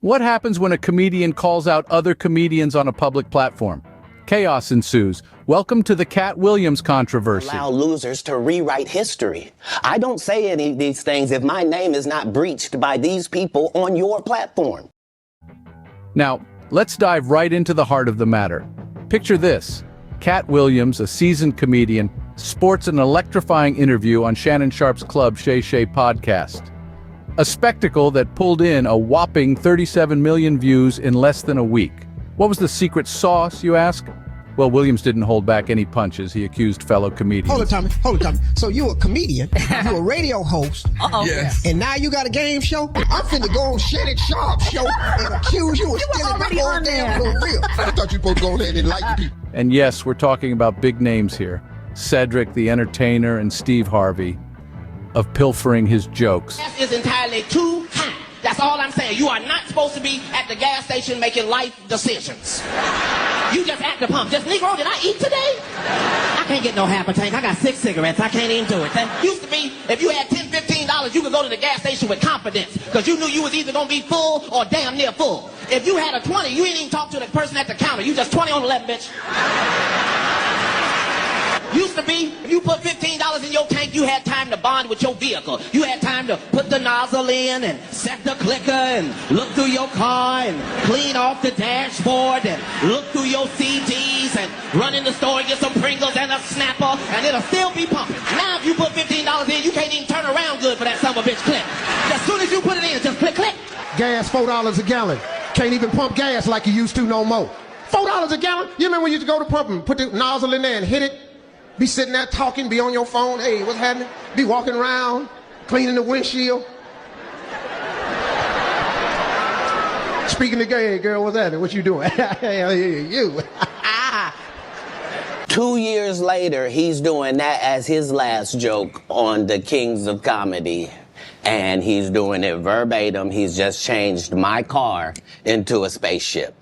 What happens when a comedian calls out other comedians on a public platform? Chaos ensues. Welcome to the Katt Williams controversy. Allow losers to rewrite history. I don't say any of these things if my name is not breached by these people on your platform. Now, let's dive right into the heart of the matter. Picture this. Katt Williams, a seasoned comedian, sports an electrifying interview on Shannon Sharpe's Club Shay Shay podcast. A spectacle that pulled in a whopping 37 million views in less than a week. What was the secret sauce, you ask? Well, Williams didn't hold back any punches. He accused fellow comedians. Hold it, Tommy. So you a comedian, you a radio host, Yes. and now you got a game show? I'm finna go on Shannon Sharpe's show and accuse you of stealing my whole damn career. I thought you were supposed to go ahead and enlighten people. And yes, we're talking about big names here. Cedric the Entertainer and Steve Harvey, of pilfering his jokes. Gas is entirely too high. That's all I'm saying. You are not supposed to be at the gas station making life decisions. You just at the pump. Just, Negro, did I eat today? I can't get no half a tank. I got 6 cigarettes. I can't even do it. That used to be, if you had $10, $15, you could go to the gas station with confidence because you knew you was either going to be full or damn near full. If you had a 20, you didn't even talk to the person at the counter. You just 20 on 11, bitch. Used to be, if you put $15 in your tank, you had time to bond with your vehicle. You had time to put the nozzle in and set the clicker and look through your car and clean off the dashboard and look through your CDs and run in the store and get some Pringles and a Snapper and it'll still be pumping. Now if you put $15 in, you can't even turn around good for that son of a bitch click. As soon as you put it in, just click, click. Gas $4 a gallon. Can't even pump gas like you used to no more. $4 a gallon? You remember when you used to go to pump and put the nozzle in there and hit it? Be sitting there talking, be on your phone, hey, what's happening? Be walking around, cleaning the windshield. Speaking to gay, girl, what's happening? What you doing? You. 2 years later, he's doing that as his last joke on the Kings of Comedy. And he's doing it verbatim. He's just changed my car into a spaceship.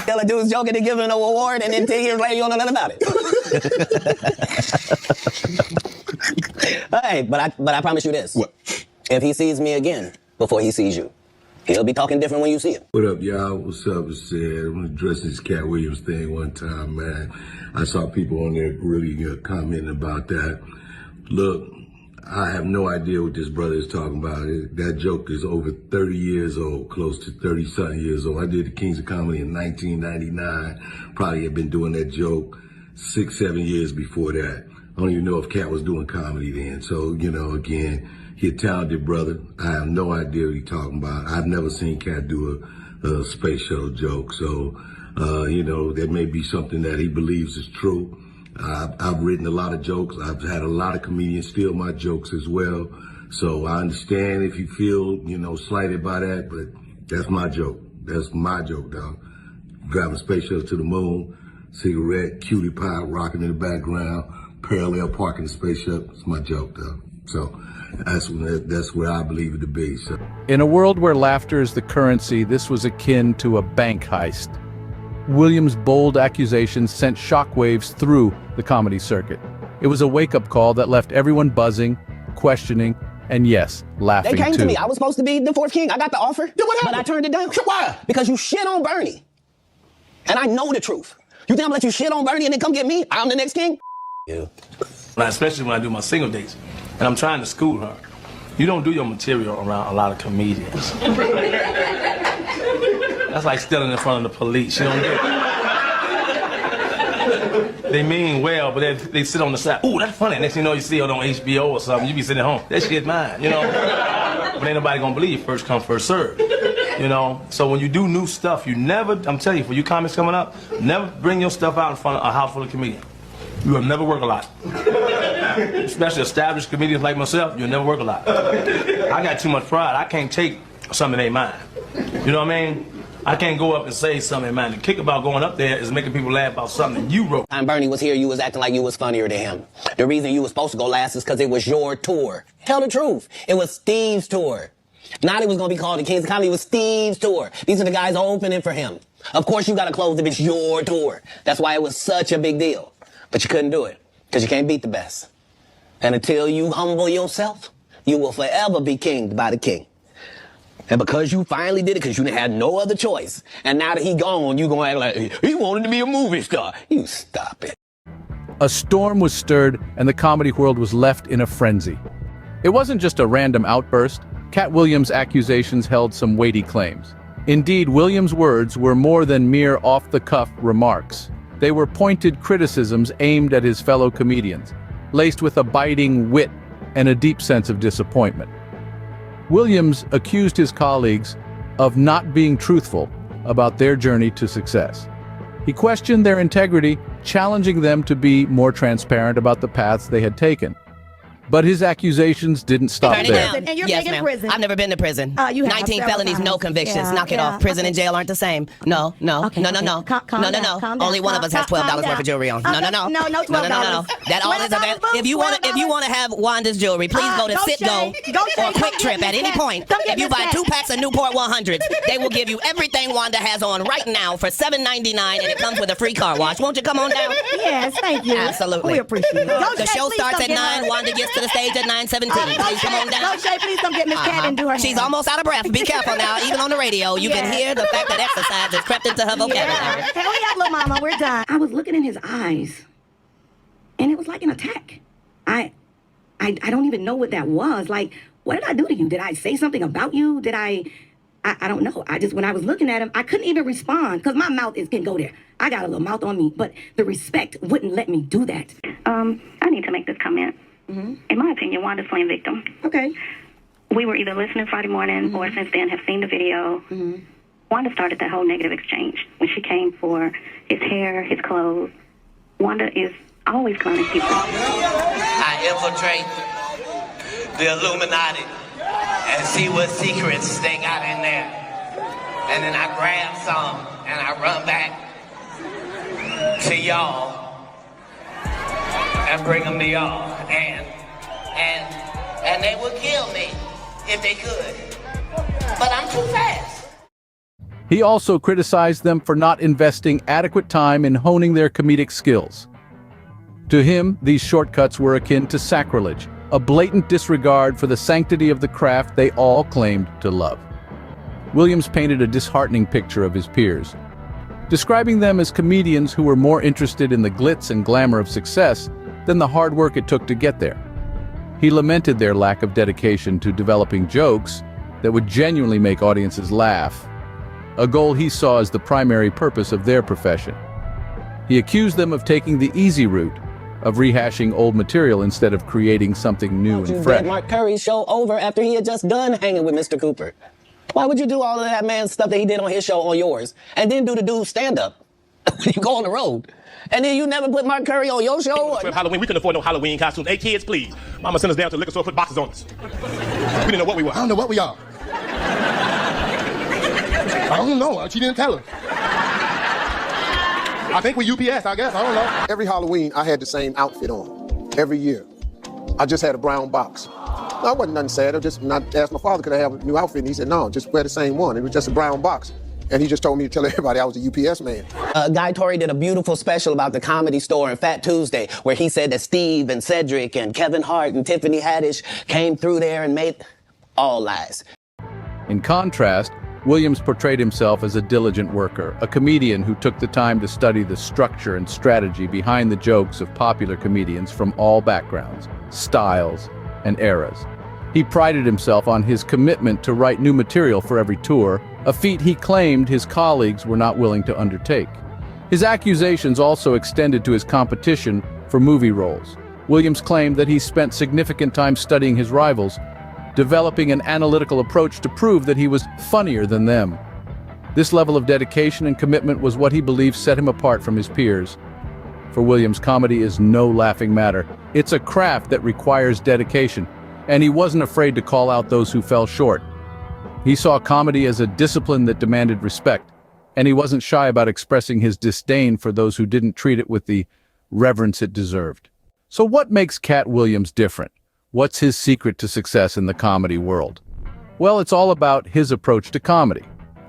Tell a dude's joking and give him an award, and then 10 years later, you don't know nothing about it. Hey, but I promise you this. What? If he sees me again before he sees you, he'll be talking different when you see him. What up, y'all? What's up? It's Sid. I'm gonna address this Katt Williams thing one time, man. I saw people on there really commenting about that. Look, I have no idea what this brother is talking about. That joke is over 30 years old, close to 30-something years old. I did the Kings of Comedy in 1999. Probably had been doing that joke 6, 7 years before that. I don't even know if Katt was doing comedy then. So, again, he's a talented brother. I have no idea what he's talking about. I've never seen Katt do a space shuttle joke. So, that may be something that he believes is true. I've written a lot of jokes. I've had a lot of comedians steal my jokes as well. So I understand if you feel, slighted by that, but that's my joke. That's my joke, dog. Driving space shuttle to the moon, cigarette, cutie pie rocking in the background, parallel parking the spaceship. It's my joke, dog. So that's where I believe it to be. So. In a world where laughter is the currency, this was akin to a bank heist. Williams' bold accusations sent shockwaves through the comedy circuit. It was a wake-up call that left everyone buzzing, questioning, and yes, laughing too. They came to me. I was supposed to be the fourth king. I got the offer, Then what happened? but I turned it down. Why? Because you shit on Bernie. And I know the truth. You think I'm gonna let you shit on Bernie and then come get me? I'm the next king? You. Especially when I do my single dates, and I'm trying to school her. You don't do your material around a lot of comedians. That's like stealing in front of the police. You don't do it. They mean well, but they sit on the side. Ooh, that's funny. Next thing you know, you see it on HBO or something. You be sitting at home. That shit mine, But ain't nobody gonna believe you. First come, first serve. So when you do new stuff, you never, I'm telling you, for you comics coming up, never bring your stuff out in front of a house full of comedians. You will never work a lot. Especially established comedians like myself, you'll never work a lot. I got too much pride. I can't take something that ain't mine. You know what I mean? I can't go up and say something, man. The kick about going up there is making people laugh about something you wrote. Time Bernie was here, you was acting like you was funnier than him. The reason you was supposed to go last is because it was your tour. Tell the truth. It was Steve's tour. Not it was going to be called the Kings of Comedy. It was Steve's tour. These are the guys opening for him. Of course you got to close if it's your tour. That's why it was such a big deal. But you couldn't do it because you can't beat the best. And until you humble yourself, you will forever be kinged by the king. And because you finally did it, because you had no other choice, and now that he gone, you gonna act like he wanted to be a movie star. You stop it. A storm was stirred, and the comedy world was left in a frenzy. It wasn't just a random outburst. Katt Williams' accusations held some weighty claims. Indeed, Williams' words were more than mere off-the-cuff remarks. They were pointed criticisms aimed at his fellow comedians, laced with a biting wit and a deep sense of disappointment. Williams accused his colleagues of not being truthful about their journey to success. He questioned their integrity, challenging them to be more transparent about the paths they had taken. But his accusations didn't stop there. And you're Yes, big in ma'am. prison. I've never been to prison. You have 19 several felonies, no times. convictions. Yeah, Knock it yeah. off. Prison and Okay. jail aren't the same. No. Okay, No. okay. No. Calm No. down, calm down. Only one of us has $12 Calm worth down. of jewelry on. No. No, $12. That all is available. If you want to have Wanda's jewelry, please go to Go Citgo Shay. Go Shay. or Quick Come Trip get at Miss any Katt. point. Come get If you Miss buy Katt. 2 packs of Newport 100s, they will give you everything Wanda has on right now for $7.99, and it comes with a free car wash. Won't you come on down? Yes, thank you. Absolutely. We appreciate it. Go, The Shay, show please starts come at get 9. her. Wanda gets to the stage at 9:17. Go, Please come Shay. on down. Go, Shay, please come get Miss Katt and do her She's hair. almost out of breath. Be careful now. Even on the radio, you can Yeah. hear the fact that exercise has crept into her vocabulary. Yeah. Hurry up, little mama. We're done. I was looking in his eyes, and it was like an attack. I don't even know what that was. Like, what did I do to you? Did I say something about you? Did I don't know. When I was looking at him, I couldn't even respond because my mouth can go there. I got a little mouth on me, but the respect wouldn't let me do that. I need to make this comment. In my opinion, Wanda's playing victim. Okay. We were either listening Friday morning or since then have seen the video. Wanda started that whole negative exchange. When she came for his hair, his clothes, Wanda is always clowning people. I infiltrate the Illuminati and see what secrets they got in there. And then I grab some and I run back to y'all and bring them to y'all. And they would kill me if they could. But I'm too fast. He also criticized them for not investing adequate time in honing their comedic skills. To him, these shortcuts were akin to sacrilege, a blatant disregard for the sanctity of the craft they all claimed to love. Williams painted a disheartening picture of his peers, describing them as comedians who were more interested in the glitz and glamour of success than the hard work it took to get there. He lamented their lack of dedication to developing jokes that would genuinely make audiences laugh, a goal he saw as the primary purpose of their profession. He accused them of taking the easy route, of rehashing old material instead of creating something new and fresh. Mark Curry's show over after he had just done hanging with Mr. Cooper. Why would you do all of that man's stuff that he did on his show on yours, and then do the dude's stand-up when you go on the road? And then you never put Mark Curry on your show? Halloween, we couldn't afford no Halloween costumes. 8 kids, please. Mama sent us down to the liquor store, put boxes on us. We didn't know what we were. I don't know what we are. I don't know. She didn't tell us. I think we UPS, I guess. I don't know. Every Halloween, I had the same outfit on. Every year. I just had a brown box. No, it wasn't nothing sad. I asked my father, could I have a new outfit? And he said, no, just wear the same one. It was just a brown box. And he just told me to tell everybody I was a UPS man. Guy Torrey did a beautiful special about the Comedy Store and Fat Tuesday, where he said that Steve and Cedric and Kevin Hart and Tiffany Haddish came through there and made all lies. In contrast, Williams portrayed himself as a diligent worker, a comedian who took the time to study the structure and strategy behind the jokes of popular comedians from all backgrounds, styles, and eras. He prided himself on his commitment to write new material for every tour, a feat he claimed his colleagues were not willing to undertake. His accusations also extended to his competition for movie roles. Williams claimed that he spent significant time studying his rivals, developing an analytical approach to prove that he was funnier than them. This level of dedication and commitment was what he believed set him apart from his peers. For Williams, comedy is no laughing matter. It's a craft that requires dedication, and he wasn't afraid to call out those who fell short. He saw comedy as a discipline that demanded respect, and he wasn't shy about expressing his disdain for those who didn't treat it with the reverence it deserved. So what makes Katt Williams different? What's his secret to success in the comedy world? Well, it's all about his approach to comedy.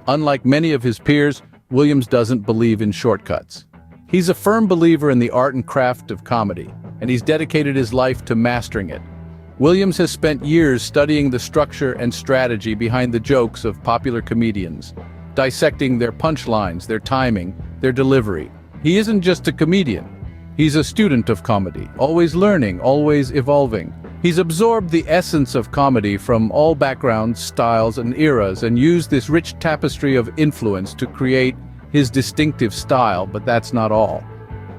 Unlike many of his peers, Williams doesn't believe in shortcuts. He's a firm believer in the art and craft of comedy, and he's dedicated his life to mastering it. Williams has spent years studying the structure and strategy behind the jokes of popular comedians, dissecting their punchlines, their timing, their delivery. He isn't just a comedian. He's a student of comedy, always learning, always evolving. He's absorbed the essence of comedy from all backgrounds, styles, and eras, and used this rich tapestry of influence to create his distinctive style, but that's not all.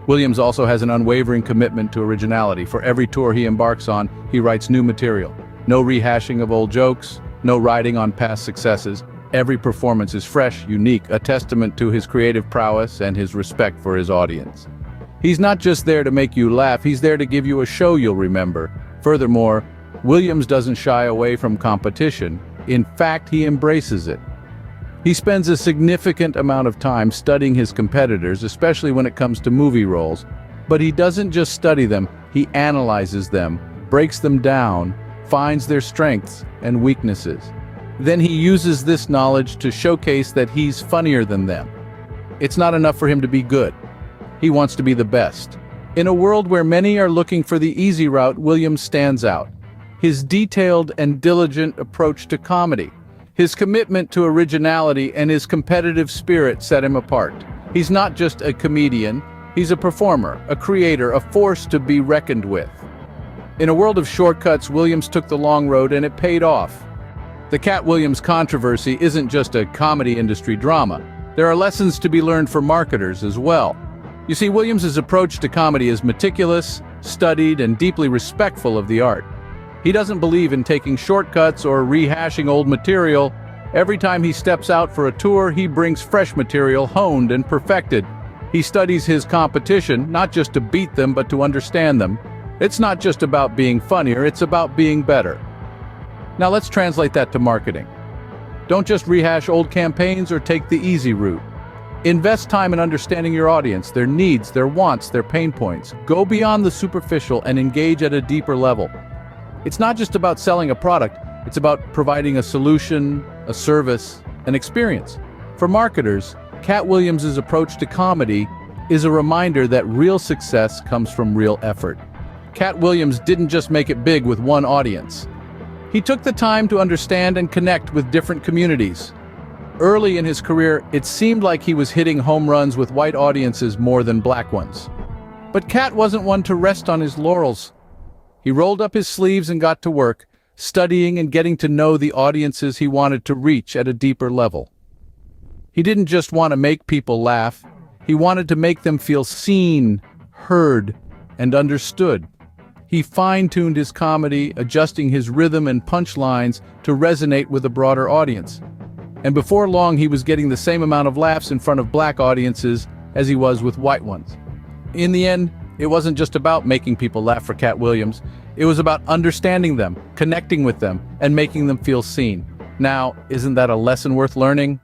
Williams also has an unwavering commitment to originality. For every tour he embarks on, he writes new material. No rehashing of old jokes, no riding on past successes. Every performance is fresh, unique, a testament to his creative prowess and his respect for his audience. He's not just there to make you laugh, he's there to give you a show you'll remember. Furthermore, Williams doesn't shy away from competition. In fact, he embraces it. He spends a significant amount of time studying his competitors, especially when it comes to movie roles. But he doesn't just study them, he analyzes them, breaks them down, finds their strengths and weaknesses. Then he uses this knowledge to showcase that he's funnier than them. It's not enough for him to be good. He wants to be the best. In a world where many are looking for the easy route, Williams stands out. His detailed and diligent approach to comedy, his commitment to originality, and his competitive spirit set him apart. He's not just a comedian, he's a performer, a creator, a force to be reckoned with. In a world of shortcuts, Williams took the long road, and it paid off. The Katt Williams controversy isn't just a comedy industry drama. There are lessons to be learned for marketers as well. You see, Williams's approach to comedy is meticulous, studied, and deeply respectful of the art. He doesn't believe in taking shortcuts or rehashing old material. Every time he steps out for a tour, he brings fresh material, honed and perfected. He studies his competition, not just to beat them, but to understand them. It's not just about being funnier, it's about being better. Now let's translate that to marketing. Don't just rehash old campaigns or take the easy route. Invest time in understanding your audience, their needs, their wants, their pain points. Go beyond the superficial and engage at a deeper level. It's not just about selling a product, it's about providing a solution, a service, an experience. For marketers, Katt Williams' approach to comedy is a reminder that real success comes from real effort. Katt Williams didn't just make it big with one audience. He took the time to understand and connect with different communities. Early in his career, it seemed like he was hitting home runs with white audiences more than black ones. But Katt wasn't one to rest on his laurels. He rolled up his sleeves and got to work, studying and getting to know the audiences he wanted to reach at a deeper level. He didn't just want to make people laugh, he wanted to make them feel seen, heard, and understood. He fine-tuned his comedy, adjusting his rhythm and punchlines to resonate with a broader audience. And before long, he was getting the same amount of laughs in front of black audiences as he was with white ones. In the end, it wasn't just about making people laugh for Katt Williams. It was about understanding them, connecting with them, and making them feel seen. Now, isn't that a lesson worth learning?